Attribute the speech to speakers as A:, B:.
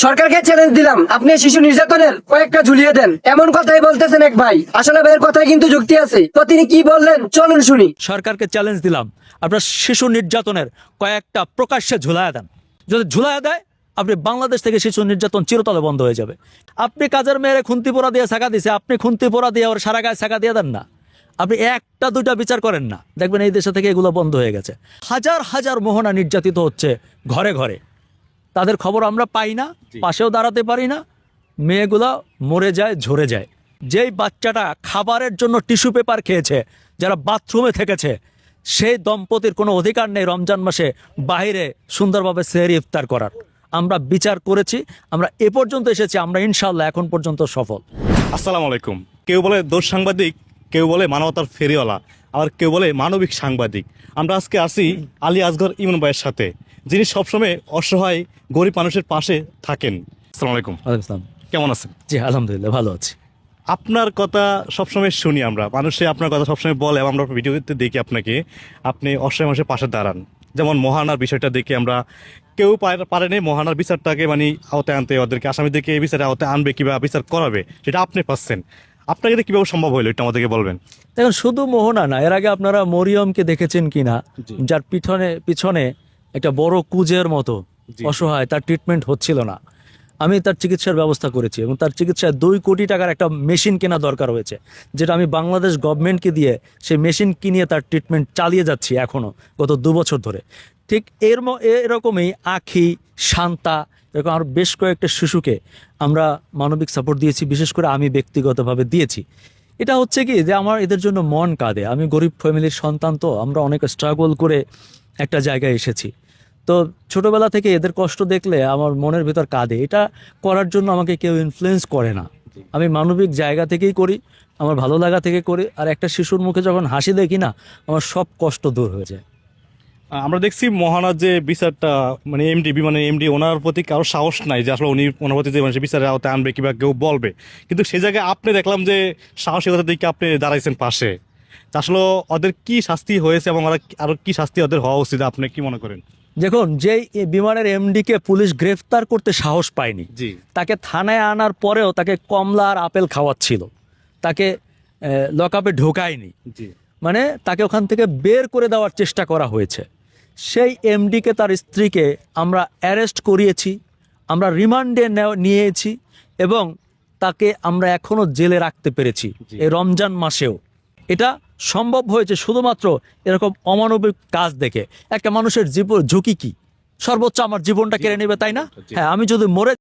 A: সরকারকে চ্যালেঞ্জ দিলাম, আপনি শিশু নির্যাতনের কয়েকটা ঝুলিয়ে দেন, এমন কথাই বলতেছেন এক ভাই। আসলে ভাইয়ের কথায় কিন্তু যুক্তি আছে, তো তিনি কি বললেন চলুন শুনি।
B: সরকারকে চ্যালেঞ্জ দিলাম, আপনার শিশু নির্যাতনের কয়েকটা প্রকাশ্যে ঝুলায়া দেন। যদি ঝুলায়া দেয়, আপনি বাংলাদেশ থেকে শিশু নির্যাতন চিরতরে বন্ধ হয়ে যাবে। আপনি কাজের মেয়েরে খুন্তি পোড়া দিয়ে ছাকা দিছে, আপনি খুন্তি পোড়া দিয়ে ওর সারা গায়ে ছাকা দিয়ে দেন না। আপনি একটা দুইটা বিচার করেন না, দেখবেন এই দেশে থেকে এগুলো বন্ধ হয়ে গেছে। হাজার হাজার মোহনা নির্যাতিত হচ্ছে ঘরে ঘরে, তাদের খবর আমরা পাই না, পাশেও দাঁড়াতে পারি না। মেয়েগুলা মরে যায়, ঝরে যায়। যেই বাচ্চাটা খাবারের জন্য টিস্যু পেপার খেয়েছে, যারা বাথরুমে থেকেছে, সেই দম্পতির কোনো অধিকার নেই রমজান মাসে বাইরে সুন্দরভাবে সেহরি ইফতার করার। আমরা বিচার করেছি, আমরা এ পর্যন্ত এসেছি, আমরা ইনশাল্লাহ এখন পর্যন্ত সফল।
C: আসসালামু আলাইকুম। কেউ বলে দোষ সাংবাদিক, কেউ বলে মানবতার ফেরিওয়ালা, আবার কেউ বলে মানবিক সাংবাদিক। আমরা আজকে আসি আলী আসগর ইমন ভাইয়ের সাথে, যিনি সবসময় অসহায় গরিব মানুষের পাশে থাকেন। আসসালামু আলাইকুম, কেমন আছেন?
B: জি আলহামদুলিল্লাহ ভালো আছি।
C: আপনার কথা সবসময় শুনি আমরা, মানুষে আপনার কথা সবসময় বলে এবং আমরা ভিডিওতে দেখি আপনাকে, আপনি অসহায় মানুষের পাশে দাঁড়ান। যেমন মহানার বিষয়টা দেখে আমরা কেউ পারেনি মহানার বিচারটাকে মানে আওতায় আনতে, ওদেরকে আসামিদেরকে এই বিচারে আওতায় আনবে কিংবা বিচার করাবে, সেটা আপনি পাচ্ছেন। আপনাকে এটা কিভাবে সম্ভব হইলো, এটা আমাদেরকে বলবেন।
B: দেখুন, শুধু মোহনা না, এর আগে আপনারা মরিয়মকে দেখেছেন কিনা, যার পিছনে একটা বড় কুজের মতো অসহায়, তার ট্রিটমেন্ট হচ্ছিল না। আমি তার চিকিৎসার ব্যবস্থা করেছি এবং তার চিকিৎসায় 2 কোটি টাকার একটা মেশিন কেনা দরকার হয়েছে, যেটা আমি বাংলাদেশ গভর্নমেন্টকে দিয়ে সেই মেশিন কিনিয়ে তার ট্রিটমেন্ট চালিয়ে যাচ্ছি এখনও, গত 2 বছর ধরে। ঠিক এরকমই আখি, শান্তা, এরকম আরও বেশ কয়েকটা শিশুকে আমরা মানবিক সাপোর্ট দিয়েছি, বিশেষ করে আমি ব্যক্তিগতভাবে দিয়েছি। এটা হচ্ছে কি যে আমার এদের জন্য মন কাঁদে। আমি গরিব ফ্যামিলির সন্তান, তো আমরা অনেক স্ট্রাগল করে একটা জায়গায় এসেছি। তো ছোটবেলা থেকে এদের কষ্ট দেখলে আমার মনের ভেতর কাঁদে। এটা করার জন্য আমাকে কেউ ইনফ্লুয়েন্স করে না, আমি মানবিক জায়গা থেকেই করি, আমার ভালো লাগা থেকে করি। আর একটা শিশুর মুখে যখন হাসি দেখি না, আমার সব কষ্ট দূর হয়ে যায়।
C: আমরা দেখছি মহানার যে বিচারটা মানে এমডি ওনার প্রতি কারো সাহস নাই যে আসলে উনি ওনার প্রতি যে মানুষের বিচারে আওতায় আনবে কিংবা কেউ বলবে, কিন্তু সেই জায়গায় আপনি দেখলাম যে সাহসিকতা দিকে আপনি দাঁড়াইছেন পাশে। আসলে ওদের কি শাস্তি হয়েছে এবং ওরা আরো কি শাস্তি ওদের হওয়া উচিত, আপনি কি মনে করেন?
B: দেখুন, যে বিমানের এমডিকে পুলিশ গ্রেফতার করতে সাহস পায়নি,
C: জি,
B: তাকে থানায় আনার পরেও তাকে কমলা আর আপেল খাওয়াচ্ছিল, তাকে লকআপে ঢোকায়নি,
C: জি,
B: মানে তাকে ওখান থেকে বের করে দেওয়ার চেষ্টা করা হয়েছে। সেই এমডিকে, তার স্ত্রীকে আমরা অ্যারেস্ট করিয়েছি, আমরা রিমান্ডে নিয়েছি এবং তাকে আমরা এখনও জেলে রাখতে পেরেছি এই রমজান মাসেও। এটা সম্ভব হয়েছে শুধুমাত্র এরকম অমানবিক কাজ দেখে। একটা মানুষের জীবন ঝুঁকি কি, সর্বোচ্চ আমার জীবনটা কেড়ে নেবে, তাই না? হ্যাঁ, আমি যদি মরে